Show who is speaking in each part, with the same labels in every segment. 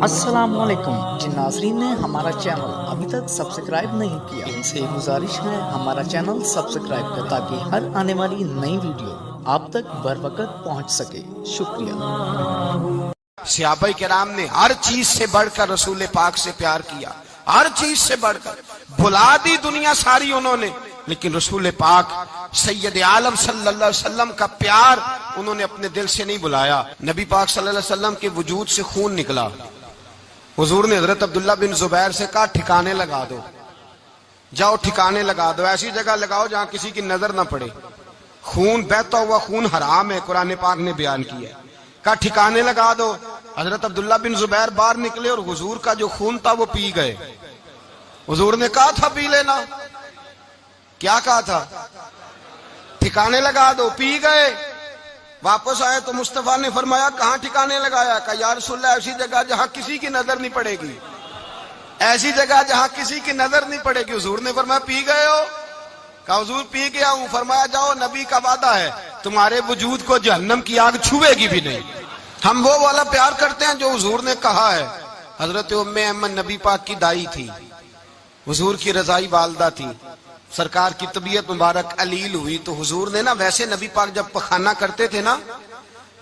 Speaker 1: السلام علیکم جن ناظرین نے ہمارا چینل ابھی تک سبسکرائب نہیں کیا ان سے گزارش ہے ہمارا چینل سبسکرائب کر تاکہ ہر آنے والی نئی ویڈیو آپ تک بر وقت پہنچ سکے. شکریہ.
Speaker 2: صحابہ کرام نے ہر چیز سے بڑھ کر رسول پاک سے پیار کیا, ہر چیز سے بڑھ کر. بھلا دی دنیا ساری انہوں نے, لیکن رسول پاک سید عالم صلی اللہ علیہ وسلم کا پیار انہوں نے اپنے دل سے نہیں بلایا. نبی پاک صلی اللہ علیہ وسلم کے وجود سے خون نکلا. حضور نے حضرت عبداللہ بن زبیر سے کہا ٹھکانے لگا دو, جاؤ ٹھکانے لگا دو, ایسی جگہ لگاؤ جہاں کسی کی نظر نہ پڑے. خون بہتا ہوا خون حرام ہے, قرآن پاک نے بیان کیا ہے. کہا ٹھکانے لگا دو. حضرت عبداللہ بن زبیر باہر نکلے اور حضور کا جو خون تھا وہ پی گئے. حضور نے کہا تھا پی لینا, کیا کہا تھا؟ ٹھکانے لگا دو. پی گئے. واپس آئے تو مصطفیٰ نے فرمایا کہاں ٹھکانے لگایا؟ کہا یا رسول اللہ ایسی جگہ جہاں کسی کی نظر نہیں پڑے گی, ایسی جگہ جہاں کسی کی نظر نہیں پڑے گی. حضور نے فرمایا پی گئے ہو؟ کہا حضور پی گیا ہوں. فرمایا جاؤ نبی کا وعدہ ہے تمہارے وجود کو جہنم کی آگ چھوئے گی بھی نہیں. ہم وہ والا پیار کرتے ہیں جو حضور نے کہا ہے. حضرت ام ایمن نبی پاک کی دائی تھی, حضور کی رضائی والدہ تھی. سرکار کی طبیعت مبارک علیل ہوئی تو حضور نے نا, ویسے نبی پاک جب پخانہ کرتے تھے نا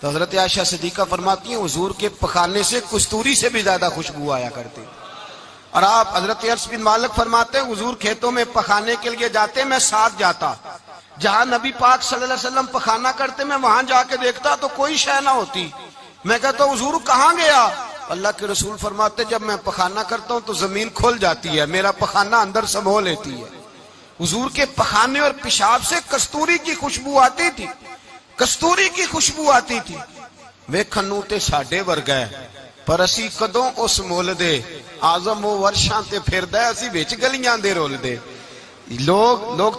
Speaker 2: تو حضرت عائشہ صدیقہ فرماتی ہیں حضور کے پخانے سے کستوری سے بھی زیادہ خوشبو آیا کرتے. اور آپ حضرت انس بن مالک فرماتے ہیں حضور کھیتوں میں پخانے کے لیے جاتے, میں ساتھ جاتا. جہاں نبی پاک صلی اللہ علیہ وسلم پخانہ کرتے میں وہاں جا کے دیکھتا تو کوئی شے نہ ہوتی. میں کہتا حضور کہاں گیا؟ اللہ کے رسول فرماتے جب میں پخانہ کرتا ہوں تو زمین کھل جاتی ہے, میرا پخانہ اندر سمو لیتی ہے. حضور کے پخانے اور پیشاب سے کستوری کی خوشبو آتی تھی, کستوری کی خوشبو آتی تھی. ویکھنو تے ساڈے ورگا ہے پر اسی کدوں اس مول دے, آزم و ورشاں تے پھردا ہے اسی وچ گلیاں دے رول دے. لوگ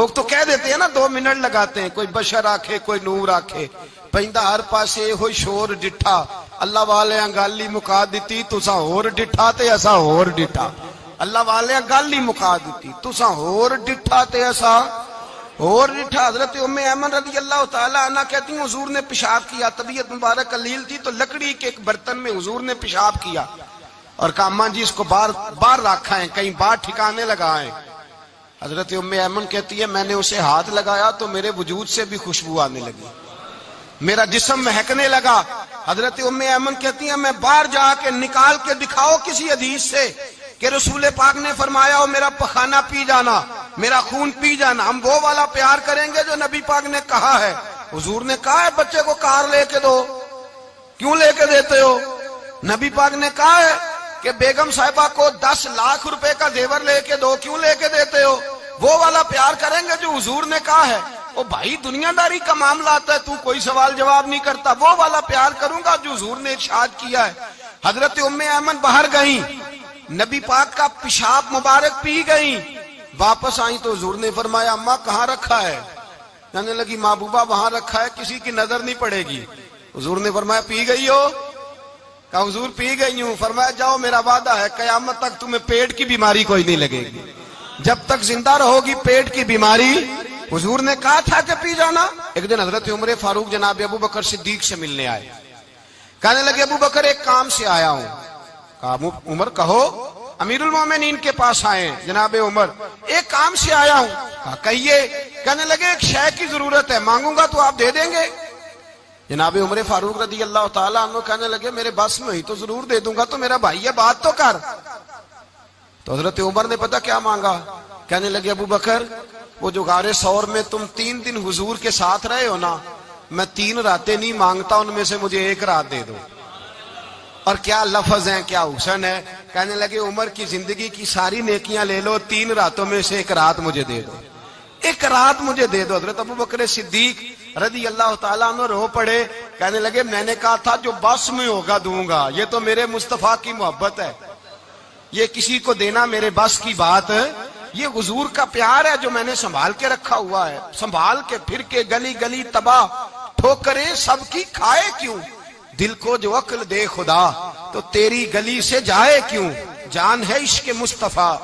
Speaker 2: تو کہہ دیتے ہیں نا 2 منٹ لگاتے ہیں, کوئی بشر آکھے کوئی نور آکھے. پیندا ہر پاسے ہوئی شور ڈٹھا, اللہ والے گالی مکا دیتی تساں ہور ڈٹھا تے اساں ہور ڈٹھا. اللہ والے گل ہی مکا دیتی تساں ہور ڈٹھا تے اساں ہور ڈٹھا. حضرت ام ایمن رضی اللہ تعالی عنہ کہتی ہیں حضور نے پیشاب کیا, طبیعت مبارک علیل تھی تو لکڑی کے ایک برتن میں حضور نے پیشاب کیا اور کہا اماں جی اس کو باہر رکھا ہے, کہیں باہر ٹھکانے لگائیں. حضرت ام ایمن کہتی ہے میں نے اسے ہاتھ لگایا تو میرے وجود سے بھی خوشبو آنے لگی, میرا جسم مہکنے لگا. حضرت ام ایمن کہتی ہیں میں باہر جا کے نکال کے دکھاؤ کسی حدیث سے کہ رسول پاک نے فرمایا ہو میرا پخانہ پی جانا, میرا خون پی جانا. ہم وہ والا پیار کریں گے جو نبی پاک نے کہا ہے. حضور نے کہا ہے بچے کو کار لے کے دو, کیوں لے کے دیتے ہو؟ نبی پاک نے کہا ہے کہ بیگم صاحبہ کو 10 لاکھ روپے کا زیور لے کے دو, کیوں لے کے دیتے ہو؟ وہ والا پیار کریں گے جو حضور نے کہا ہے. او بھائی دنیا داری کا معاملہ آتا ہے, تو کوئی سوال جواب نہیں کرتا. وہ والا پیار کروں گا جو حضور نے ارشاد کیا ہے. حضرت ام ایمن باہر گئیں, نبی پاک کا پیشاب مبارک پی گئیں, واپس آئیں تو حضور نے فرمایا اماں کہاں رکھا ہے؟ کہنے لگی محبوبہ وہاں رکھا ہے کسی کی نظر نہیں پڑے گی. حضور نے فرمایا پی گئی ہو؟ کہا حضور پی گئی ہوں. فرمایا جاؤ میرا وعدہ ہے قیامت تک تمہیں پیٹ کی بیماری کوئی نہیں لگے گی, جب تک زندہ رہو گی پیٹ کی بیماری. حضور نے کہا تھا کہ پی جانا. ایک دن حضرت عمر فاروق جناب ابو بکر صدیق سے ملنے آئے, کہنے لگے ابو بکر ایک کام سے آیا ہوں. کہا عمر کہو. امیر المومنین کے پاس آئے جناب عمر, ایک کام سے آیا ہوں. کہا کہیے. کہنے لگے ایک شے کی ضرورت ہے, مانگوں گا تو آپ دے دیں گے؟ جناب عمر فاروق رضی اللہ تعالیٰ عنہ کہنے لگے میرے بس میں ہی تو ضرور دے دوں گا, تو میرا بھائی ہے بات تو کر. تو حضرت عمر نے پتہ کیا مانگا؟ کہنے لگے ابو بکر وہ جو غار ثور میں تم 3 دن حضور کے ساتھ رہے ہو نا, میں 3 راتیں نہیں مانگتا, ان میں سے مجھے 1 رات دے دو. اور کیا لفظ ہیں, کیا حسن ہے. کہنے لگے عمر کی زندگی کی ساری نیکیاں لے لو, 3 راتوں میں سے 1 رات مجھے دے دو, 1 رات مجھے دے دو. حضرت ابو بکر صدیق رضی اللہ تعالیٰ عنہ رو پڑے. کہنے لگے میں نے کہا تھا جو بس میں ہوگا دوں گا, یہ تو میرے مصطفیٰ کی محبت ہے, یہ کسی کو دینا میرے بس کی بات, یہ حضور کا پیار ہے جو میں نے سنبھال کے رکھا ہوا ہے. سنبھال کے پھر کے گلی گلی تباہ ٹھوکریں سب کی کھائے کیوں, دل کو جو عقل دے خدا تو تیری گلی سے جائے کیوں. جان ہے عشق مصطفیٰ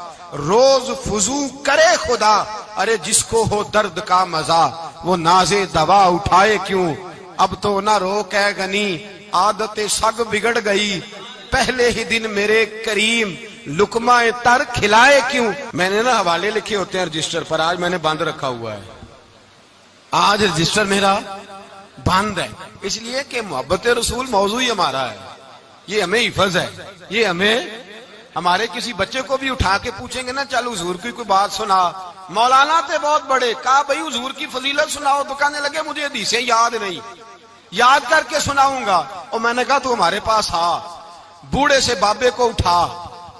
Speaker 2: روز فضو کرے خدا, ارے جس کو ہو درد کا مزہ وہ نازے دوا اٹھائے کیوں، اب تو نہ روک ہے گنی، عادت سگ بگڑ گئی، پہلے ہی دن میرے کریم لقمہ تر کھلائے کیوں۔ میں نے نا حوالے لکھے ہوتے ہیں رجسٹر پر، آج میں نے بند رکھا ہوا ہے، آج رجسٹر میرا بند ہے، اس لیے کہ محبت رسول موضوع ہی ہمارا ہے، یہ ہمیں حفظ ہے، یہ ہمیں ہمارے کسی بچے کو بھی اٹھا کے پوچھیں گے نا چل حضور کی کوئی بات سنا، مولانا تھے بہت بڑے، کہا بھائی حضور کی فضیلت سناؤ، تو کہنے لگے مجھے حدیثیں یاد نہیں، یاد کر کے سناؤں گا، اور میں نے کہا تو ہمارے پاس آ، بوڑھے سے بابے کو اٹھا،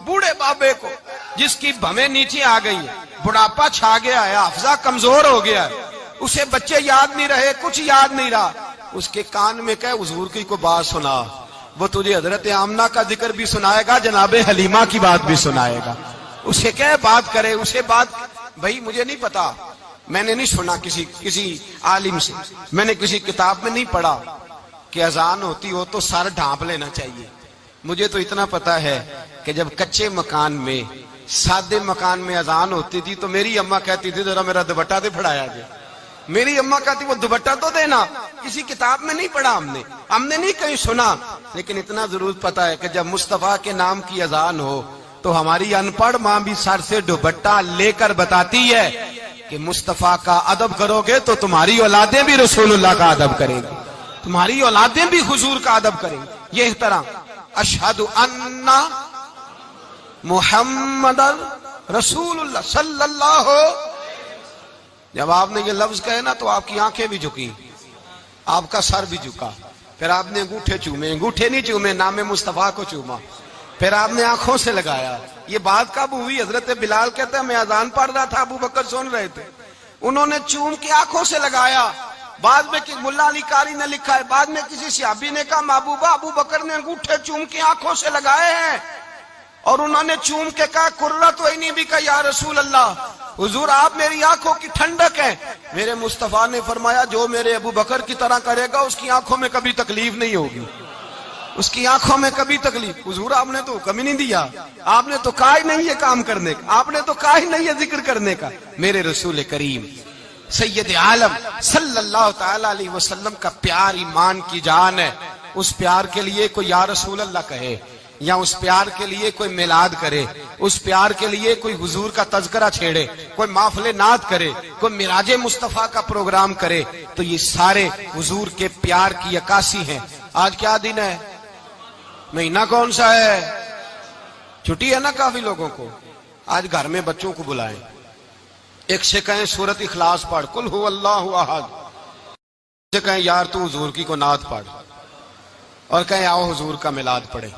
Speaker 2: بوڑھے بابے کو جس کی بھویں نیچے آ گئی ہے، بڑھاپا چھا گیا ہے، حافظہ کمزور ہو گیا ہے، اسے بچے یاد نہیں رہے، کچھ یاد نہیں رہا، اس کے کان میں کہے حضور کی کوئی بات سنا، وہ تجھے حضرت آمنہ کا ذکر بھی سنائے گا، جناب حلیمہ کی بات بھی سنائے گا، اسے کہے بات کرے، اسے بات، بھائی مجھے نہیں پتا، میں نے نہیں سنا کسی عالم سے، میں نے کسی کتاب میں نہیں پڑھا کہ اذان ہوتی ہو تو سر ڈھانپ لینا چاہیے، مجھے تو اتنا پتا ہے کہ جب کچے مکان میں، سادے مکان میں اذان ہوتی تھی تو میری اماں کہتی تھی ذرا میرا دوپٹہ دے پھڑایا جائے، میری اماں کہتی وہ دوپٹہ تو دینا، کسی کتاب میں نہیں پڑھا ہم نے نہیں کہیں سنا، لیکن اتنا ضرور پتا ہے کہ جب مصطفیٰ کے نام کی اذان ہو تو ہماری ان پڑھ ماں بھی سر سے دوپٹہ لے کر بتاتی ہے کہ مصطفیٰ کا ادب کرو گے تو تمہاری اولادیں بھی رسول اللہ کا ادب کریں گی، تمہاری اولادیں بھی حضور کا ادب کریں گی، یہ احترام۔ اشہد ان محمد رسول اللہ صلی اللہ، جب آپ نے یہ لفظ کہے نا تو آپ کی آنکھیں بھی جھکی، آپ کا سر بھی جھکا، پھر آپ نے انگوٹھے چومے، انگوٹھے نہیں چومے، نام مصطفیٰ کو چوما، پھر آپ نے آنکھوں سے لگایا۔ یہ بات کب ہوئی؟ حضرت بلال کہتے ہیں میں اذان پڑھ رہا تھا، ابو بکر سن رہے تھے، انہوں نے چوم کے آنکھوں سے لگایا۔ بعد میں ملا علی قاری نے لکھا ہے، بعد میں کسی صحابی نے کہا محبوبہ ابو بکر نے انگوٹھے چوم کے آنکھوں سے لگائے ہیں، اور انہوں نے چوم کے کہا قرۃ عینی بک یا رسول اللہ، حضور آپ میری آنکھوں کی ٹھنڈک ہے۔ میرے مصطفیٰ نے فرمایا جو میرے ابو بکر کی طرح کرے گا اس کی آنکھوں میں کبھی تکلیف نہیں ہوگی، اس کی آنکھوں میں کبھی تکلیف۔ حضور آپ نے تو حکم ہی نہیں دیا، آپ نے تو کہا ہی نہیں یہ کام کرنے کا، آپ نے تو کہا ہی نہیں یہ ذکر کرنے کا۔ میرے رسول کریم سید عالم صلی اللہ تعالی علیہ وسلم کا پیار ایمان کی جان ہے، اس پیار کے لیے کوئی یا رسول اللہ کہے، یا اس پیار کے لیے کوئی میلاد کرے، اس پیار کے لیے کوئی حضور کا تذکرہ چھیڑے، کوئی محفل نعت کرے، کوئی معراج مصطفیٰ کا پروگرام کرے، تو یہ سارے حضور کے پیار کی عکاسی ہیں۔ آج کیا دن ہے؟ مہینہ کون سا ہے؟ چھٹی ہے نا کافی لوگوں کو، آج گھر میں بچوں کو بلائیں، ایک سے کہیں سورت اخلاص پڑھ، قل هو اللہ احد، سے کہیں یار تو حضور کی کو نعت پڑھ، اور کہیں آؤ حضور کا میلاد پڑھے،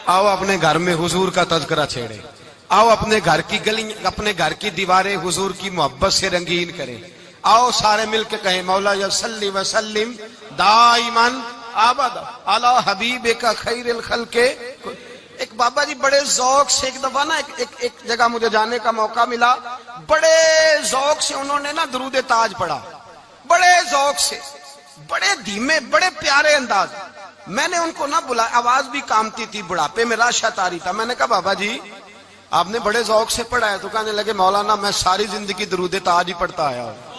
Speaker 2: آؤ اپنے گھر میں حضور کا تذکرہ چھیڑے، آؤ اپنے گھر کی گلی، اپنے گھر کی دیواریں حضور کی محبت سے رنگین کریں، آؤ سارے مل کے کہیں مولا یا صلی وسلم دائما ابدا علی حبیبک خیر الخلق۔ ایک بابا جی بڑے ذوق سے ایک دفعہ نا ایک جگہ مجھے جانے کا موقع ملا، بڑے ذوق سے انہوں نے نا درود تاج پڑھا، بڑے ذوق سے، بڑے دھیمے، بڑے پیارے انداز۔ میں نے ان کو نہ بلایا، آواز بھی کامتی تھی، بڑھاپے میں راشت آ رہی تھا، میں نے کہا بابا جی آپ نے بڑے ذوق سے پڑھا ہے، تو کہنے لگے مولانا میں ساری زندگی درود تاج ہی پڑھتا آیا ہوں۔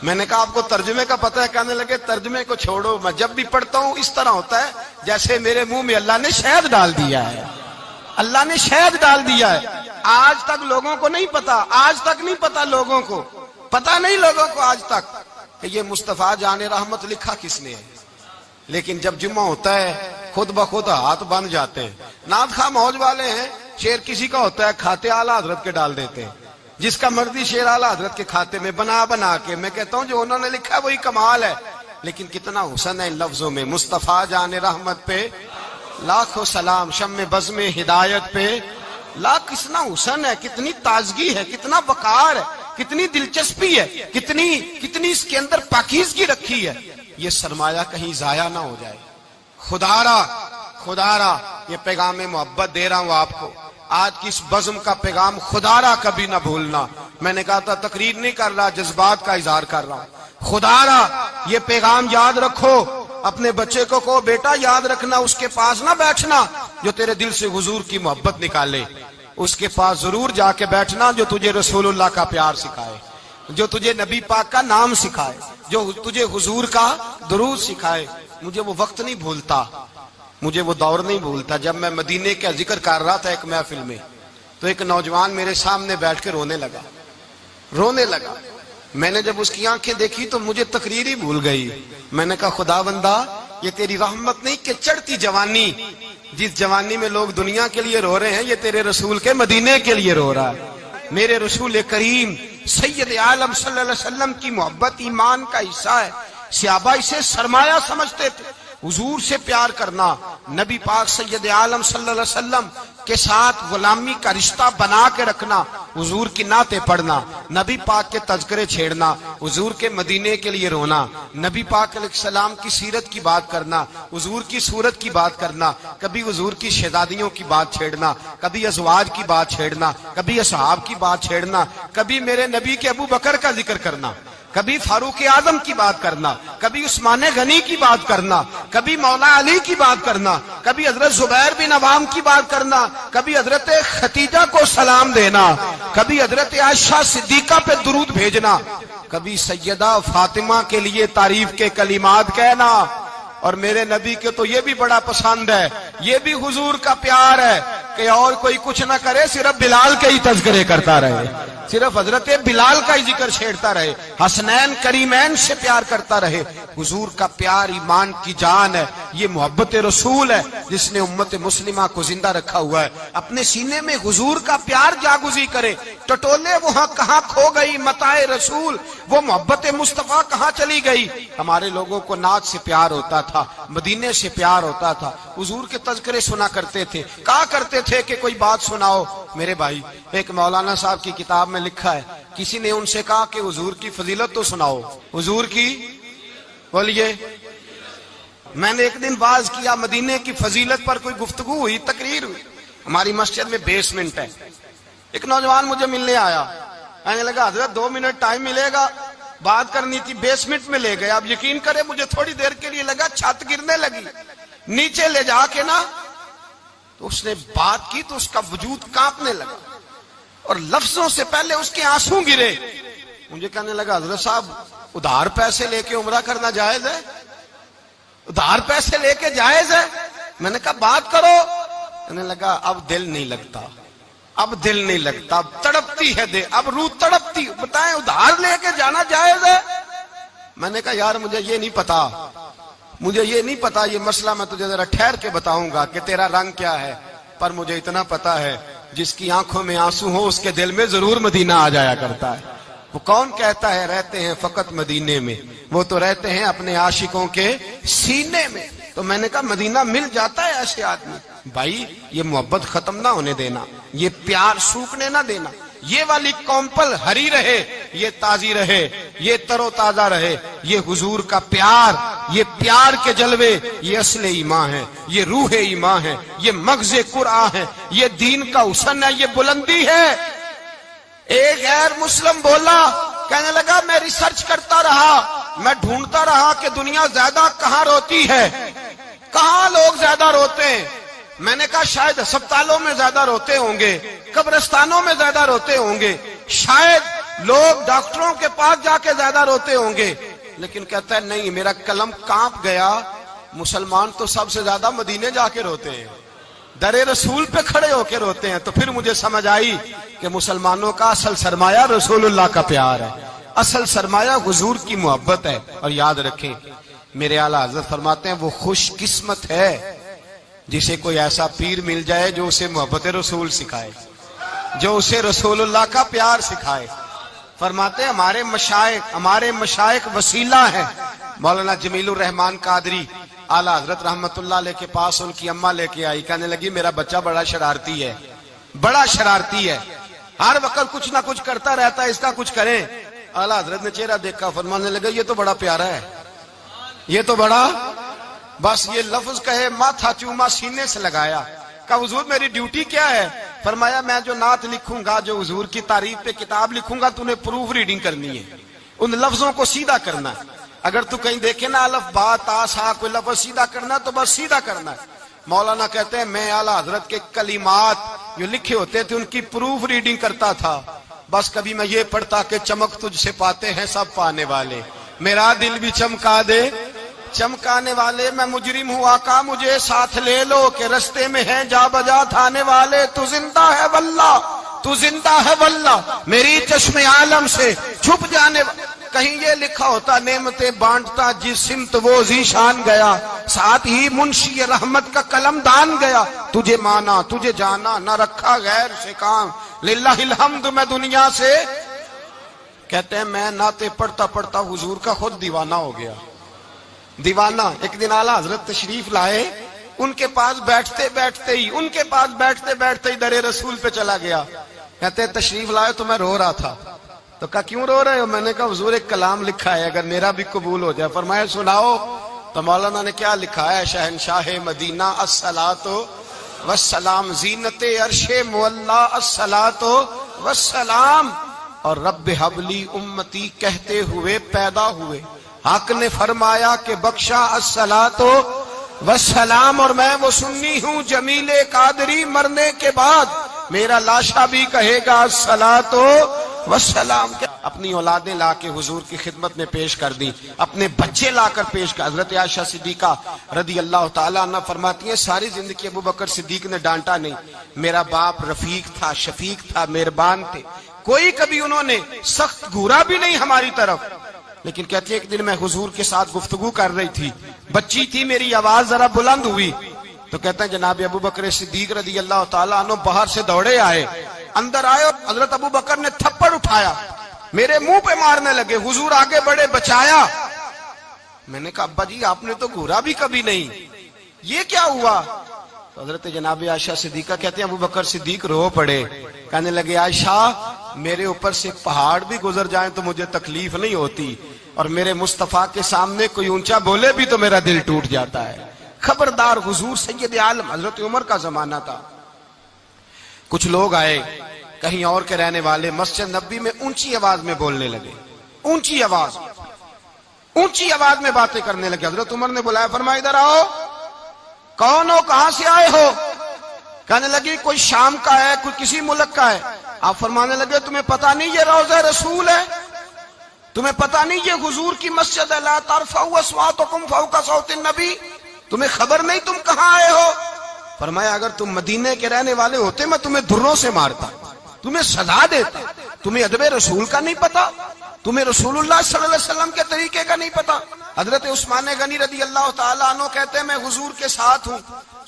Speaker 2: میں نے کہا آپ کو ترجمے کا پتہ ہے؟ کہنے لگے ترجمے کو چھوڑو، میں جب بھی پڑھتا ہوں اس طرح ہوتا ہے جیسے میرے منہ میں اللہ نے شہد ڈال دیا ہے، اللہ نے شہد ڈال دیا ہے۔ آج تک لوگوں کو نہیں پتا، آج تک نہیں پتا لوگوں کو، پتا نہیں لوگوں کو آج تک کہ یہ مصطفیٰ جان رحمت لکھا کس نے ہے، لیکن جب جمعہ ہوتا ہے خود بخود ہاتھ بن جاتے ہیں۔ نعت خواہ موج والے ہیں، شعر کسی کا ہوتا ہے کھاتے اعلیٰ حضرت کے ڈال دیتے ہیں، جس کا مرضی شعر اعلیٰ حضرت کے کھاتے میں بنا کے، میں کہتا ہوں جو انہوں نے لکھا ہے وہی کمال ہے، لیکن کتنا حسن ہے ان لفظوں میں۔ مصطفیٰ جان رحمت پہ لاکھوں سلام، شم بزم ہدایت پہ لاکھ، کتنا حسن ہے، کتنی تازگی ہے، کتنا وقار ہے، کتنی دلچسپی ہے، کتنی اس کے اندر پاکیزگی رکھی ہے۔ یہ سرمایہ کہیں ضائع نہ ہو جائے۔ خدا را یہ پیغام محبت دے رہا ہوں آپ کو، آج کی اس بزم کا پیغام خدا را کبھی نہ بھولنا۔ میں نے کہا تھا تقریر نہیں کر رہا، جذبات کا اظہار کر رہا ہوں۔ خدا را یہ پیغام یاد رکھو، اپنے بچے کو کہو بیٹا یاد رکھنا، اس کے پاس نہ بیٹھنا جو تیرے دل سے حضور کی محبت نکالے، اس کے پاس ضرور جا کے بیٹھنا جو تجھے رسول اللہ کا پیار سکھائے۔ جو تجھے نبی پاک کا نام سکھائے, جو تجھے حضور کا درود سکھائے. مجھے وہ وقت نہیں بھولتا, مجھے وہ دور نہیں بھولتا جب میں مدینے کا ذکر کر رہا تھا ایک محفل میں, تو ایک نوجوان میرے سامنے بیٹھ کے رونے لگا. میں نے جب اس کی آنکھیں دیکھی تو مجھے تقریر ہی بھول گئی. میں نے کہا خدا بندہ یہ تیری رحمت نہیں کہ چڑھتی جوانی, جس جوانی میں لوگ دنیا کے لیے رو رہے ہیں, یہ تیرے رسول کے مدینے کے لیے رو رہا ہے. میرے رسول کریم سید عالم صلی اللہ علیہ وسلم کی محبت ایمان کا حصہ ہے. صحابہ اسے سرمایہ سمجھتے تھے. حضور سے پیار کرنا, نبی پاک سید عالم صلی اللہ علیہ وسلم کے ساتھ غلامی کا رشتہ بنا کے رکھنا, حضور کی نعتیں پڑھنا, نبی پاک کے تذکرے چھیڑنا, حضور کے مدینے کے لیے رونا, نبی پاک علیہ السلام کی سیرت کی بات کرنا, حضور کی صورت کی بات کرنا, کبھی حضور کی شہزادیوں کی بات چھیڑنا, کبھی ازواج کی بات چھیڑنا, کبھی اصحاب کی بات چھیڑنا, کبھی میرے نبی کے ابو بکر کا ذکر کرنا, کبھی فاروق اعظم کی بات کرنا, کبھی عثمان غنی کی بات کرنا, کبھی مولا علی کی بات کرنا, کبھی حضرت زبیر بن عوام کی بات کرنا, کبھی حضرت خدیجہ کو سلام دینا, کبھی حضرت عائشہ صدیقہ پہ درود بھیجنا, کبھی سیدہ فاطمہ کے لیے تعریف کے کلمات کہنا. اور میرے نبی کے تو یہ بھی بڑا پسند ہے, یہ بھی حضور کا پیار ہے کہ اور کوئی کچھ نہ کرے, صرف بلال کے ہی تذکرے کرتا رہے, صرف حضرت بلال کا ہی ذکر چھیڑتا رہے, حسنین کریمین سے پیار کرتا رہے. حضور کا پیار ایمان کی جان ہے. یہ محبت رسول ہے جس نے امت مسلمہ کو زندہ رکھا ہوا ہے. اپنے سینے میں حضور کا پیار جاگزی کرے. ٹٹولے وہاں کہاں کھو گئی متاع رسول, وہ محبت مصطفیٰ کہاں چلی گئی. ہمارے لوگوں کو نعت سے پیار ہوتا تھا, مدینے سے پیار ہوتا تھا, حضور کے تذکرے سنا کرتے تھے, کہا کرتے تھے کہ کوئی بات سناؤ. میرے بھائی, ایک مولانا صاحب کی کتاب میں لکھا ہے, کسی نے ان سے کہا کہ حضور کی فضیلت تو سناؤ. حضور کی بولیے. میں نے ایک دن باز کیا, مدینے کی فضیلت پر کوئی گفتگو ہوئی, تقریر ہوئی. ہماری مسجد میں بیسمنٹ ہے. ایک نوجوان مجھے ملنے آیا, کہنے لگا حضرت 2 منٹ ٹائم ملے گا, بات کرنی تھی. بیسمنٹ میں لے گئے. آپ یقین کریں مجھے تھوڑی دیر کے لیے لگا چھت گرنے لگی. نیچے لے جا کے نا تو اس نے بات کی تو اس کا وجود کانپنے لگا اور لفظوں سے پہلے اس کے آنسو گرے. مجھے کہنے لگا حضرت صاحب ادھار پیسے لے کے عمرہ کرنا جائز ہے؟ ادھار پیسے لے کے جائز ہے؟ میں نے کہا بات کرو. کہنے لگا اب دل نہیں لگتا, اب دل نہیں لگتا, اب تڑپتی ہے دے, اب روح تڑپتی. بتائیں ادھار لے کے جانا جائز ہے؟ میں نے کہا یار مجھے یہ نہیں پتا, مجھے یہ نہیں پتا, یہ مسئلہ میں تجھے ذرا ٹھہر کے بتاؤں گا کہ تیرا رنگ کیا ہے. پر مجھے اتنا پتا ہے جس کی آنکھوں میں آنسو ہو اس کے دل میں ضرور مدینہ آ جایا کرتا ہے. وہ کون کہتا ہے رہتے ہیں فقط مدینے میں, وہ تو رہتے ہیں اپنے عاشقوں کے سینے میں. تو میں نے کہا مدینہ مل جاتا ہے ایسے آدمی. بھائی یہ محبت ختم نہ ہونے دینا, یہ پیار سوکھنے نہ دینا. یہ والی کومپل ہری رہے, یہ تازی رہے, یہ تر و تازہ رہے. یہ حضور کا پیار, یہ پیار کے جلوے, یہ اصل ایمان ہے, یہ روح ایمان ہے, یہ مغز قرآن ہے, یہ دین کا حسن ہے, یہ بلندی ہے. ایک غیر مسلم بولا, کہنے لگا میں ریسرچ کرتا رہا, میں ڈھونڈتا رہا کہ دنیا زیادہ کہاں روتی ہے, کہاں لوگ زیادہ روتے ہیں. میں نے کہا شاید ہسپتالوں میں زیادہ روتے ہوں گے, قبرستانوں میں زیادہ روتے ہوں گے, شاید لوگ ڈاکٹروں کے پاس جا کے زیادہ روتے ہوں گے. لیکن کہتا ہے نہیں, میرا قلم کانپ گیا, مسلمان تو سب سے زیادہ مدینے جا کے روتے ہیں, در رسول پہ کھڑے ہو کے روتے ہیں. تو پھر مجھے سمجھ آئی کہ مسلمانوں کا اصل سرمایہ رسول اللہ کا پیار ہے, اصل سرمایہ حضور کی محبت ہے. اور یاد رکھیں میرے اعلیٰ حضرت فرماتے ہیں وہ خوش قسمت ہے جسے کوئی ایسا پیر مل جائے جو اسے محبت رسول سکھائے, جو اسے رسول اللہ کا پیار سکھائے. فرماتے ہیں ہمارے مشائخ وسیلہ ہیں. مولانا جمیل الرحمان قادری اعلیٰ حضرت رحمت اللہ علیہ کے پاس ان کی اماں لے کے آئی, کہنے لگی میرا بچہ بڑا شرارتی ہے, بڑا شرارتی ہے, ہر وقت کچھ نہ کچھ کرتا رہتا ہے, اس کا کچھ کریں. اعلیٰ حضرت نے چہرہ دیکھا, فرمانے لگا یہ تو بڑا پیارا ہے, یہ تو بڑا, بس یہ لفظ کہے ماتھا چوما سینے سے لگایا. کہا حضور میری ڈیوٹی کیا ہے؟ فرمایا میں جو نعت لکھوں گا, جو حضور کی تعریف پہ کتاب لکھوں گا, تو نے پروف ریڈنگ کرنی ہے, ان لفظوں کو سیدھا کرنا ہے. اگر تو کہیں دیکھے نا الف با تا سا کوئی لفظ سیدھا کرنا تو بس سیدھا کرنا ہے. مولانا کہتے ہیں میں اعلیٰ حضرت کے کلمات جو لکھے ہوتے تھے ان کی پروف ریڈنگ کرتا تھا. بس کبھی میں یہ پڑھتا کہ چمک تجھ سے پاتے ہیں سب پانے والے، میرا دل بھی چمکا دے چمکانے والے، میں مجرم ہوں آقا مجھے ساتھ لے لو کہ رستے میں ہیں جا بجا تھانے والے، تو زندہ ہے واللہ تو زندہ ہے واللہ میری چشم عالم سے چھپ جانے کہیں یہ لکھا ہوتا نعمتیں بانٹتا جس سمت وہ ذیشان گیا، ساتھ ہی منشی رحمت کا قلم دان گیا، تجھے مانا تجھے جانا نہ رکھا غیر سے کام، للہ الحمد میں دنیا سے کہتے ہیں میں نعتیں پڑھتا پڑھتا حضور کا خود دیوانہ ہو گیا، دیوانہ۔ ایک دن اعلیٰ حضرت تشریف لائے، ان کے پاس بیٹھتے بیٹھتے ہی در رسول پہ چلا گیا، کہتے تشریف لائے تو میں رو رہا تھا، تو کہا کیوں رو رہے ہو؟ میں نے کہا حضور ایک کلام لکھا ہے اگر میرا بھی قبول ہو جائے، فرمایا سناؤ، تو مولانا نے کیا لکھا ہے؟ شہنشاہ مدینہ الصلاۃ والسلام، زینت عرش مولا الصلاۃ والسلام، اور رب حبلی امتی کہتے ہوئے پیدا ہوئے، حق نے فرمایا کہ بخشا الصلاۃ والسلام، اور میں وہ سنی ہوں جمیل قادری مرنے کے بعد میرا لاشا بھی کہے گا الصلاۃ والسلام۔ اپنی اولادیں لا کے حضور کی خدمت میں پیش کر دی، اپنے بچے لا کر پیش کر۔ حضرت عائشہ صدیقہ رضی اللہ تعالیٰ عنہ فرماتی ہیں ساری زندگی ابو بکر صدیق نے ڈانٹا نہیں، میرا باپ رفیق تھا، شفیق تھا، مہربان تھے، کوئی کبھی انہوں نے سخت گھورا بھی نہیں ہماری طرف، لیکن کہتی ہے ایک دن میں حضور کے ساتھ گفتگو کر رہی تھی، بچی تھی، میری آواز ذرا بلند ہوئی تو کہتے ہیں جناب ابو بکر صدیق رضی اللہ تعالیٰ عنہ باہر سے دوڑے آئے، اندر آئے اور حضرت ابو بکر نے تھپڑ اٹھایا، میرے منہ پہ مارنے لگے، حضور آگے بڑھے بچایا۔ میں نے کہا ابا جی آپ نے تو گھورا بھی کبھی نہیں، یہ کیا ہوا؟ تو حضرت جناب عائشہ صدیقہ کہتے ہیں ابو بکر صدیق رو پڑے، کہنے لگے عائشہ میرے اوپر سے پہاڑ بھی گزر جائیں تو مجھے تکلیف نہیں ہوتی، اور میرے مصطفیٰ کے سامنے کوئی اونچا بولے بھی تو میرا دل ٹوٹ جاتا ہے۔ خبردار، حضور سید عالم، حضرت عمر کا زمانہ تھا، کچھ لوگ آئے کہیں اور کے رہنے والے، مسجد نبوی میں اونچی آواز میں بولنے لگے، اونچی آواز میں باتیں کرنے لگے۔ حضرت عمر نے بلایا، فرمایا ادھر آؤ، کون ہو، کہاں سے آئے ہو؟ کہنے لگی کوئی شام کا ہے، کوئی کسی ملک کا ہے۔ آپ فرمانے لگے تمہیں پتہ نہیں یہ روضہ رسول ہے؟ تمہیں پتہ نہیں یہ حضور کی مسجد ہے؟ لا ترفعوا اصواتکم فوق صوت النبی، تمہیں خبر نہیں تم کہاں آئے ہو؟ فرمایا اگر تم مدینے کے رہنے والے ہوتے میں تمہیں دھروں سے مارتا، تمہیں سزا دیتا، تمہیں ادب رسول کا نہیں پتا، تمہیں رسول اللہ صلی اللہ علیہ وسلم کے طریقے کا نہیں پتا۔ حضرت عثمان غنی رضی اللہ تعالیٰ عنہ کہتے ہیں میں حضور کے ساتھ ہوں،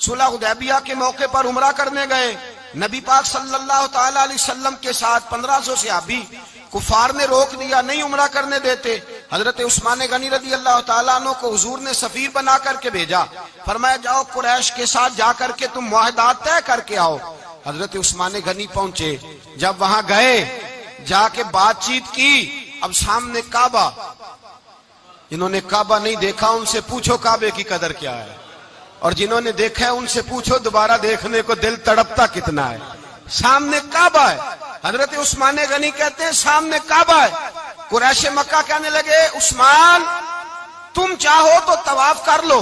Speaker 2: صلح حدیبیہ کے موقع پر عمرہ کرنے گئے، نبی پاک صلی اللہ تعالیٰ علیہ وسلم کے ساتھ 1500 صحابی، کفار نے روک دیا، نہیں عمرہ کرنے دیتے۔ حضرت عثمان غنی رضی اللہ تعالیٰ عنہ کو حضور نے سفیر بنا کر کے بھیجا، فرمایا جاؤ قریش کے ساتھ جا کر کے تم معاہدات طے کر کے آؤ۔ حضرت عثمان غنی پہنچے، جب وہاں گئے جا کے بات چیت کی، اب سامنے کعبہ، جنہوں نے کعبہ نہیں دیکھا ان سے پوچھو کعبے کی قدر کیا ہے، اور جنہوں نے دیکھا ہے ان سے پوچھو دوبارہ دیکھنے کو دل تڑپتا کتنا ہے۔ سامنے کعبہ ہے، حضرت عثمان غنی کہتے ہیں سامنے کعبہ ہے۔ قریش مکہ کہنے لگے عثمان تم چاہو تو طواف کر لو،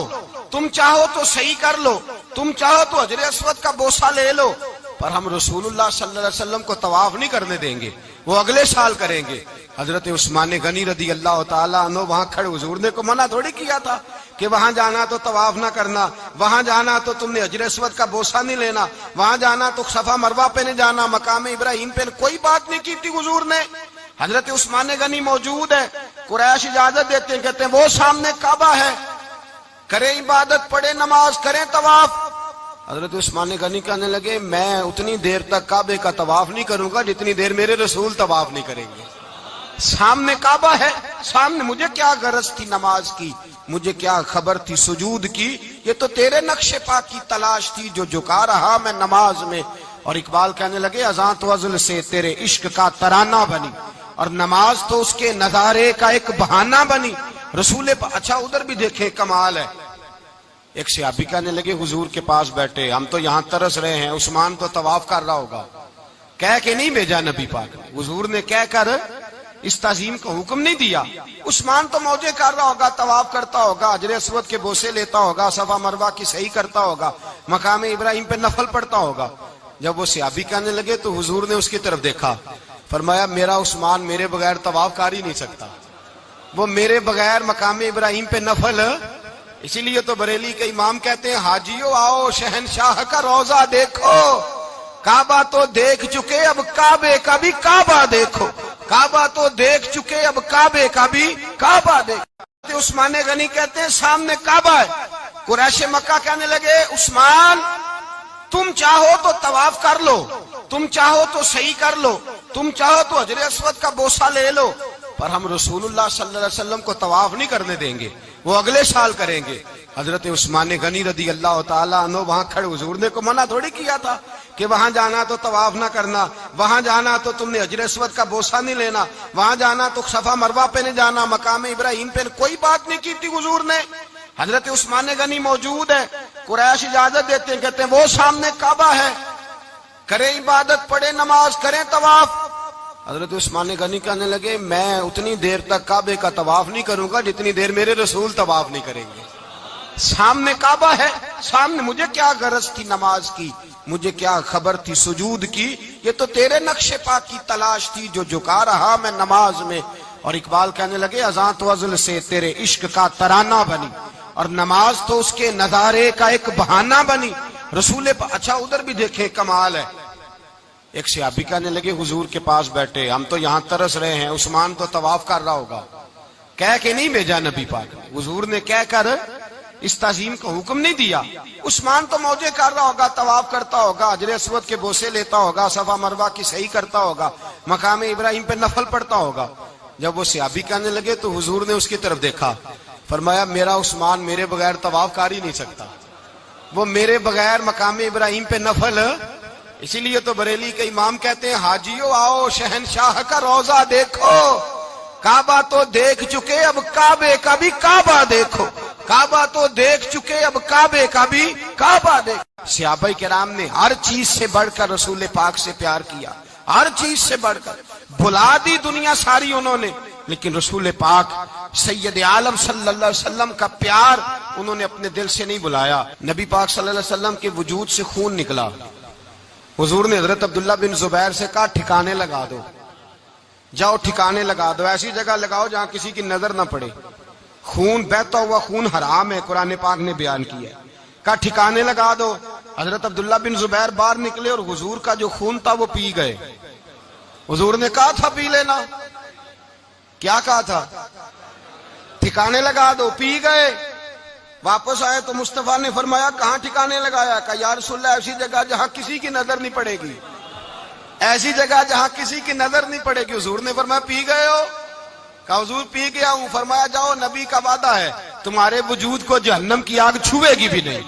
Speaker 2: تم چاہو تو صحیح کر لو، تم چاہو تو حجر اسود کا بوسہ لے لو، پر ہم رسول اللہ صلی اللہ علیہ وسلم کو طواف نہیں کرنے دیں گے، وہ اگلے سال کریں گے۔ حضرت عثمان غنی رضی اللہ تعالیٰ عنہ وہاں کھڑے، حضور نے کو منع تھوڑی کیا تھا کہ وہاں جانا تو طواف نہ کرنا، وہاں جانا تو تم نے حجر اسود کا بوسہ نہیں لینا، وہاں جانا تو صفا مروہ پہ نہیں جانا، مقام ابراہیم پہ کوئی بات نہیں کی تھی حضور نے۔ حضرت عثمان غنی موجود ہے، قریش اجازت دیتے ہیں، کہتے ہیں وہ سامنے کعبہ ہے، کریں عبادت، پڑھیں نماز، کریں طواف۔ حضرت عثمان غنی کہنے لگے میں اتنی دیر تک کعبے کا طواف نہیں کروں گا جتنی دیر میرے رسول طواف نہیں کریں گے۔ سامنے کعبہ ہے، سامنے، مجھے کیا غرض تھی نماز کی، مجھے کیا خبر تھی سجود کی، یہ تو تیرے نقش پاک کی تلاش تھی جو جھکا رہا میں نماز میں۔ اور اقبال کہنے لگے اذاں تو ازل سے تیرے عشق کا ترانہ بنی، اور نماز تو اس کے نظارے کا ایک بہانہ بنی۔ رسول اچھا ادھر بھی دیکھیں کمال ہے، ایک صحابی کہنے لگے حضور کے پاس بیٹھے ہم تو یہاں ترس رہے ہیں، عثمان تو طواف کر رہا ہوگا، کہہ کے نہیں بھیجا نبی پاک نے، حضور نے کہہ کر اس تعظیم کا حکم نہیں دیا، عثمان تو موجے کر رہا ہوگا، طواف کرتا ہوگا، حجر اسود کے بوسے لیتا ہوگا، صفا مروہ کی صحیح کرتا ہوگا، مقام ابراہیم پہ نفل پڑھتا ہوگا۔ جب وہ صحابی کہنے لگے تو حضور نے اس کی طرف دیکھا، فرمایا میرا عثمان میرے بغیر طواف کر ہی نہیں سکتا، وہ میرے بغیر مقام ابراہیم پہ نفل. اسی لیے تو بریلی کے امام کہتے ہیں حاجیو آؤ شہنشاہ کا روضہ دیکھو، کعبہ تو دیکھ چکے اب کعبے کا بھی کعبہ دیکھو، کعبہ تو دیکھ چکے اب کعبے کا بھی کعبہ دیکھو. عثمان غنی کہتے ہیں سامنے کعبہ ہے. قریش مکہ کہنے لگے عثمان تم چاہو تو طواف کر لو، تم چاہو تو صحیح کر لو، تم چاہو تو حجر اسود کا بوسہ لے لو، پر ہم رسول اللہ صلی اللہ علیہ وسلم کو طواف نہیں کرنے دیں گے، وہ اگلے سال کریں گے. حضرت عثمان غنی رضی اللہ تعالیٰ عنہ وہاں کھڑے، حضور نے کو منع تھوڑی کیا تھا کہ وہاں جانا تو طواف نہ کرنا، وہاں جانا تو تم نے حجر اسود کا بوسہ نہیں لینا، وہاں جانا تو صفا مروہ پہ نہیں جانا، مقام ابراہیم پہ کوئی بات نہیں کی تھی حضور نے. حضرت عثمان غنی موجود ہے، قریش اجازت دیتے ہیں، کہتے ہیں وہ سامنے کعبہ ہے، کریں عبادت، پڑھیں نماز، کریں طواف. حضرت عثمان غنی کہنے لگے میں اتنی دیر تک کعبے کا طواف نہیں کروں گا جتنی دیر میرے رسول طواف نہیں کریں گے. سامنے کعبہ ہے، سامنے، مجھے کیا غرض تھی نماز کی، مجھے کیا خبر تھی سجود کی، یہ تو تیرے نقش پاک کی تلاش تھی جو جھکا رہا میں نماز میں. اور اقبال کہنے لگے اذان تو ازل سے تیرے عشق کا ترانہ بنی، اور نماز تو اس کے نظارے کا ایک بہانہ بنی. رسول اچھا ادھر بھی دیکھیں کمال ہے. ایک صحابی کہنے لگے حضور کے پاس بیٹھے ہم تو یہاں ترس رہے ہیں، عثمان تو طواف کر رہا ہوگا. کہہ کے نہیں بھیجا نبی پاک، حضور نے کہہ کر اس تعظیم کا حکم نہیں دیا. عثمان تو موجے کر رہا ہوگا، طواف کرتا ہوگا، حجر اسود کے بوسے لیتا ہوگا، صفا مروہ کی صحیح کرتا ہوگا، مقام ابراہیم پہ نفل پڑھتا ہوگا. جب وہ صحابی کہنے لگے تو حضور نے اس کی طرف دیکھا، فرمایا میرا عثمان میرے بغیر طواف کر ہی نہیں سکتا، وہ میرے بغیر مقام ابراہیم پہ نفل. اسی لیے تو بریلی کے امام کہتے ہیں حاجیو آؤ شہنشاہ کا روضہ دیکھو، کعبہ تو دیکھ چکے اب کعبے کا بھی کعبہ دیکھو، کعبہ تو دیکھ چکے اب کعبے کا بھی کعبہ دیکھو. صحابہ کرام نے ہر چیز سے بڑھ کر رسول پاک سے پیار کیا، ہر چیز سے بڑھ کر. بھلا دی دنیا ساری انہوں نے، لیکن رسول پاک سید عالم صلی اللہ علیہ وسلم کا پیار انہوں نے اپنے دل سے نہیں بلایا. نبی پاک صلی اللہ علیہ وسلم کے وجود سے خون نکلا. حضور نے حضرت عبداللہ بن زبیر سے کہا ٹھکانے لگا دو، جاؤ ٹھکانے لگا دو، ایسی جگہ لگاؤ جہاں کسی کی نظر نہ پڑے. خون بہتا ہوا خون حرام ہے، قرآن پاک نے بیان کیا ہے. کہا ٹھکانے لگا دو. حضرت عبداللہ بن زبیر باہر نکلے اور حضور کا جو خون تھا وہ پی گئے. حضور نے کہا تھا پی لینا، کیا کہا تھا؟ ٹھکانے لگا دو، پی گئے. واپس آئے تو مصطفیٰ نے فرمایا کہاں ٹھکانے لگایا؟ کہا یا رسول اللہ ایسی جگہ جہاں کسی کی نظر نہیں پڑے گی، ایسی جگہ جہاں کسی کی نظر نہیں پڑے گی. حضور نے فرمایا پی گئے ہو؟ کہا حضور پی گیا ہوں. فرمایا جاؤ نبی کا وعدہ ہے تمہارے وجود کو جہنم کی آگ چھوئے گی بھی نہیں.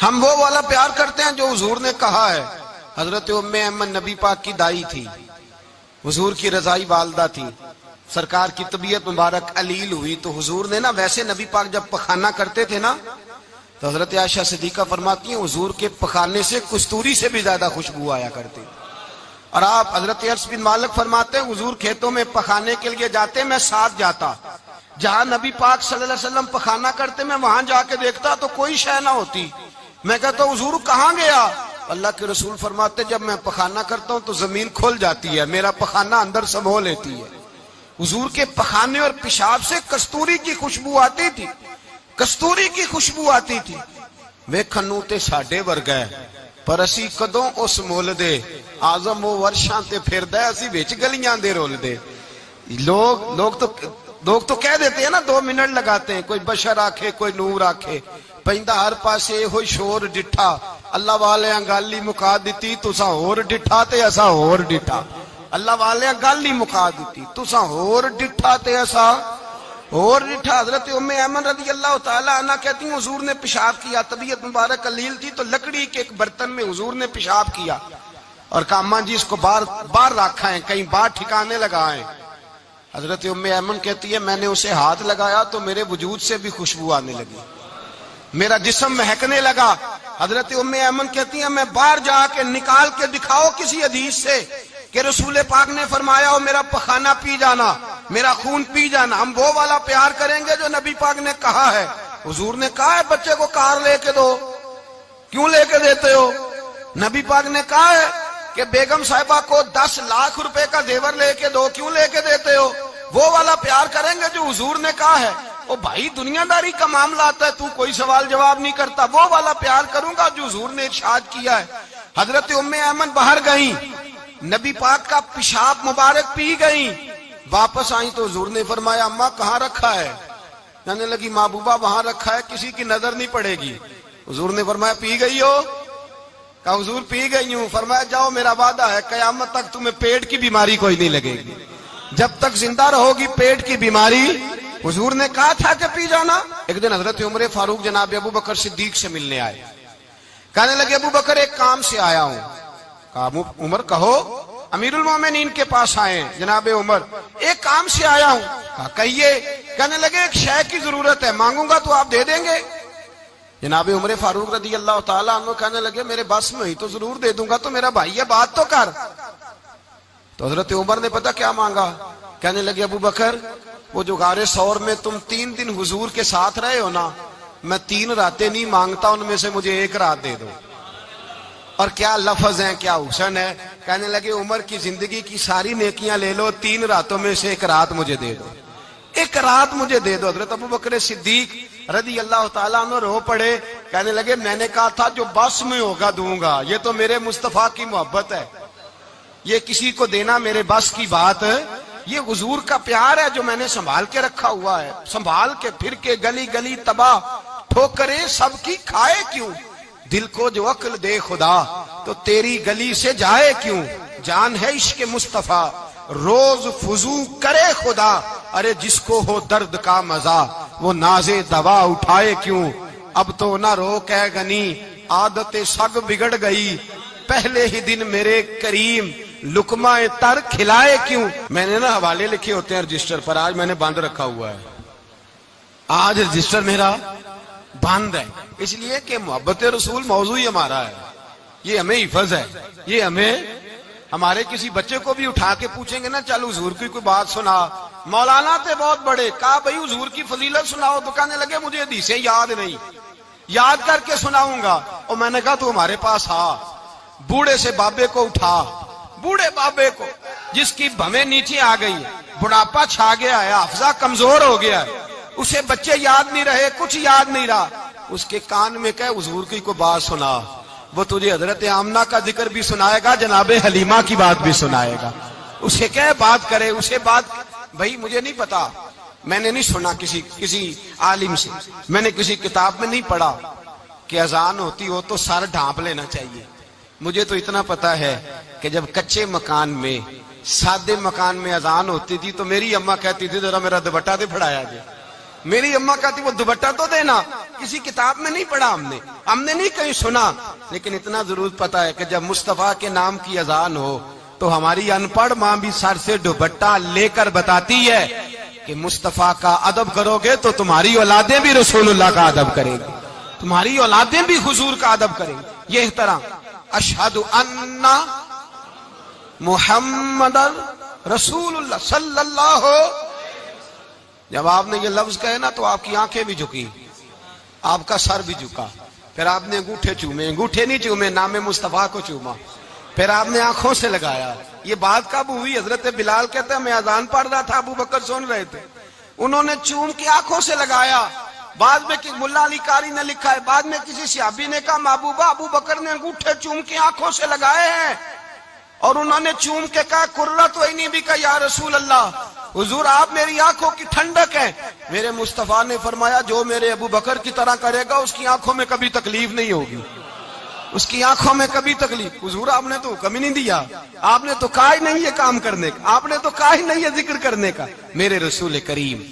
Speaker 2: ہم وہ والا پیار کرتے ہیں جو حضور نے کہا ہے. حضرت ام ایمن نبی پاک کی دائی تھی، حضور کی رضائی والدہ تھی. سرکار کی طبیعت مبارک علیل ہوئی تو حضور نے نا، ویسے نبی پاک جب پخانہ کرتے تھے نا تو حضرت عائشہ صدیقہ فرماتی ہیں حضور کے پخانے سے کستوری سے بھی زیادہ خوشبو آیا کرتی. اور آپ حضرت انس بن مالک فرماتے ہیں حضور کھیتوں میں پخانے کے لیے جاتے، میں ساتھ جاتا. جہاں نبی پاک صلی اللہ علیہ وسلم پخانہ کرتے میں وہاں جا کے دیکھتا تو کوئی شے نہ ہوتی. میں کہتا حضور کہاں گیا؟ اللہ کے رسول فرماتے جب میں پخانہ کرتا ہوں تو زمین کھل جاتی ہے، میرا پخانہ اندر سمو لیتی ہے. حضور کے پخانے اور پیشاب سے کستوری کی خوشبو آتی تھی، کستوری کی خوشبو آتی تھی. ویکھن تے ساڈے ورگا ہے پر اسی کدوں اس مول دے، آزم وہ ورشاں تے پھردا ہے اسی وچ گلیاں دے رول دے. لوگ تو کہہ دیتے ہیں نا 2 منٹ لگاتے ہیں، کوئی بشر آکھے کوئی نور آکھے، پیندا ہر پاسے ہوئی شور ڈٹھا، اللہ والے گل ہی مکا دیتی تساں ہور ڈٹھا تے اساں ہور ڈٹھا. اللہ والے گل ہی مکا دیتی تساں ہور ڈٹھا تے اساں ہور ڈٹھا. حضرت ام ایمن رضی اللہ تعالی عنہ کہتی ہیں حضور نے پیشاب کیا، طبیعت مبارک قلیل تھی تو لکڑی کے ایک برتن میں حضور نے پیشاب کیا اور کہا اماں جی اس کو باہر رکھا ہے، کہیں باہر ٹھکانے لگائیں. حضرت ام ایمن کہتی ہے میں نے اسے ہاتھ لگایا تو میرے وجود سے بھی خوشبو آنے لگی، میرا جسم مہکنے لگا. حضرت ام ایمن کہتی ہیں میں باہر جا کے نکال کے دکھاؤ کسی حدیث سے کہ رسول پاک نے فرمایا ہو میرا پخانہ پی جانا، میرا خون پی جانا. ہم وہ والا پیار کریں گے جو نبی پاک نے کہا ہے. حضور نے کہا ہے بچے کو کار لے کے دو، کیوں لے کے دیتے ہو؟ نبی پاک نے کہا ہے کہ بیگم صاحبہ کو 10 لاکھ روپے کا زیور لے کے دو، کیوں لے کے دیتے ہو؟ وہ والا پیار کریں گے جو حضور نے کہا ہے۔ او بھائی دنیا داری کا معاملہ آتا ہے، تو کوئی سوال جواب نہیں کرتا، وہ والا پیار کروں گا جو حضور نے ارشاد کیا ہے۔ حضرت ام ایمن باہر گئیں، نبی پاک کا پیشاب مبارک پی گئیں، واپس آئیں تو حضور نے فرمایا اماں کہاں رکھا ہے؟ کہنے لگی محبوبہ وہاں رکھا ہے، کسی کی نظر نہیں پڑے گی۔ حضور نے فرمایا پی گئی ہو؟ کہا حضور پی گئی ہوں۔ فرمایا جاؤ میرا وعدہ ہے قیامت تک تمہیں پیٹ کی بیماری کوئی نہیں لگے گی، جب تک زندہ رہو گی پیٹ کی بیماری۔ حضور نے کہا تھا کہ پی جانا۔ ایک دن حضرت عمر فاروق جناب ابو بکر صدیق سے ملنے آئے، کہنے لگے ابو بکر ایک کام سے آیا ہوں۔ کہا عمر کہو۔ امیر المومنین کے پاس آئے جناب عمر، ایک کام سے آیا ہوں۔ کہا کہیے۔ کہنے لگے ایک شے کی ضرورت ہے، مانگوں گا تو آپ دے دیں گے؟ جناب عمر فاروق رضی اللہ تعالیٰ عنہ کہنے لگے میرے بس میں ہوئی تو ضرور دے دوں گا، تو میرا بھائی ہے بات تو کر۔ تو حضرت عمر نے پتہ کیا مانگا؟ کہنے لگے ابو بکر وہ جو غار ثور میں تم 3 دن حضور کے ساتھ رہے ہو نا، میں 3 راتیں نہیں مانگتا، ان میں سے مجھے 1 رات دے دو۔ اور کیا لفظ ہیں، کیا حسن ہے۔ کہنے لگے عمر کی زندگی کی ساری نیکیاں لے لو، 3 راتوں میں سے 1 رات مجھے دے دو، 1 رات مجھے دے دو۔ حضرت ابو بکر صدیق رضی اللہ تعالیٰ عنہ رو پڑے، کہنے لگے میں نے کہا تھا جو بس میں ہوگا دوں گا، یہ تو میرے مصطفیٰ کی محبت ہے، یہ کسی کو دینا میرے بس کی بات ہے، یہ حضور کا پیار ہے جو میں نے سنبھال کے رکھا ہوا ہے، سنبھال کے پھر کے گلی گلی تباہ ٹھوکریں سب کی کھائے کیوں، دل کو جو عقل دے خدا تو تیری گلی سے جائے کیوں، جان ہے عشق مصطفیٰ روز فضو کرے خدا، ارے جس کو ہو درد کا مزہ وہ نازے دوا اٹھائے کیوں، اب تو نہ روک ہے غنی عادت سگ بگڑ گئی، پہلے ہی دن میرے کریم لقمہ تر کھلائے کیوں۔ میں نے نا حوالے لکھے ہوتے ہیں رجسٹر پر، آج میں نے بند رکھا ہوا ہے، آج رجسٹر میرا بند ہے، اس لیے کہ محبت رسول موضوع ہی ہمارا ہے، یہ ہمیں حفظ ہے، یہ ہمیں ہمارے کسی بچے کو بھی اٹھا کے پوچھیں گے نا چل حضور کی کوئی بات سنا، مولانا تھے بہت بڑے، کہا بھائی حضور کی فضیلت سناؤ، تو کہنے لگے مجھے حدیثیں یاد نہیں، یاد کر کے سناؤں گا۔ اور میں نے کہا تو ہمارے پاس آ، بوڑھے سے بابے کو اٹھا، بوڑھے بابے کو جس کی بھویں نیچے آ گئی، بڑھاپا چھا گیا ہے، حافظہ کمزور ہو گیا ہے، اسے بچے یاد نہیں رہے، کچھ یاد نہیں رہا، اس کے کان میں کہے حضور کی کوئی بات سنا، وہ تجھے حضرت آمنہ کا ذکر بھی سنائے گا، جناب حلیمہ کی بات بھی سنائے گا، اسے کہے بات کرے، اسے بات۔ بھائی مجھے نہیں پتا، میں نے نہیں سنا کسی عالم سے، میں نے کسی کتاب میں نہیں پڑھا کہ اذان ہوتی ہو تو سر ڈھانپ لینا چاہیے۔ مجھے تو اتنا پتا ہے کہ جب کچے مکان میں سادے مکان میں اذان ہوتی تھی تو میری اماں کہتی تھی ذرا میرا دوپٹہ دے پھڑایا جائے، میری اماں کہتی وہ دوپٹہ تو دینا، کسی کتاب میں نہیں پڑھا ہم نے نہیں کہیں سنا، لیکن اتنا ضرور پتا ہے کہ جب مصطفیٰ کے نام کی اذان ہو تو ہماری ان پڑھ ماں بھی سر سے دوپٹہ لے کر بتاتی ہے کہ مصطفیٰ کا ادب کرو گے تو تمہاری اولادیں بھی رسول اللہ کا ادب کریں گی، تمہاری اولادیں بھی حضور کا ادب کریں گی۔ یہ احترام، اشہد ان محمد رسول اللہ صلی اللہ، جب آپ نے یہ لفظ کہے نا تو آپ کی آنکھیں بھی جھکی، آپ کا سر بھی جھکا، پھر آپ نے انگوٹھے چومے، انگوٹھے نہیں چومے، نام مصطفیٰ کو چوما، پھر آپ نے آنکھوں سے لگایا۔ یہ بات کب ہوئی؟ حضرت بلال کہتے ہیں میں اذان پڑھ رہا تھا، ابو بکر سن رہے تھے، انہوں نے چوم کے آنکھوں سے لگایا۔ بعد میں ملا علی قاری نے لکھا ہے، بعد میں کسی صحابی نے کہا محبوبہ ابو بکر نے انگوٹھے چوم کے آنکھوں سے لگائے ہیں، اور انہوں نے چوم کے کہا قرۃ عینی بک یا رسول اللہ، حضور آپ میری آنکھوں کی ٹھنڈک ہیں۔ میرے مصطفیٰ نے فرمایا جو میرے ابو بکر کی طرح کرے گا اس کی آنکھوں میں کبھی تکلیف نہیں ہوگی، اس کی آنکھوں میں کبھی تکلیف۔ حضور آپ نے تو حکم ہی نہیں دیا، آپ نے تو کہا ہی نہیں یہ کام کرنے کا، آپ نے تو کہا ہی نہیں یہ ذکر کرنے کا۔ میرے رسول کریم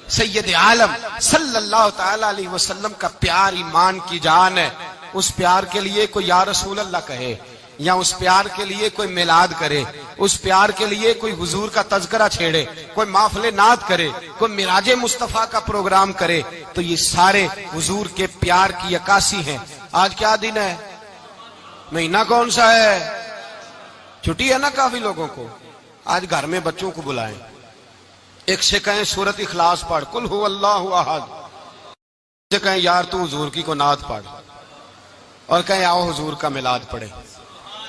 Speaker 2: سید عالم صلی اللہ تعالی علیہ وسلم کا پیار ایمان کی جان ہے، اس پیار کے لیے کوئی یا رسول اللہ کہے، یا اس پیار کے لیے کوئی میلاد کرے، اس پیار کے لیے کوئی حضور کا تذکرہ چھیڑے، کوئی محفل نعت کرے، کوئی معراج مصطفیٰ کا پروگرام کرے، تو یہ سارے حضور کے پیار کی عکاسی ہیں۔ آج کیا دن ہے؟ مہینہ کون سا ہے؟ چھٹی ہے نا کافی لوگوں کو، آج گھر میں بچوں کو بلائیں، ایک سے کہیں سورۃ اخلاص پڑھ، قل هو اللہ احد، سے کہیں یار تو حضور کی کو نعت پڑھ، اور کہیں آؤ حضور کا میلاد پڑھے۔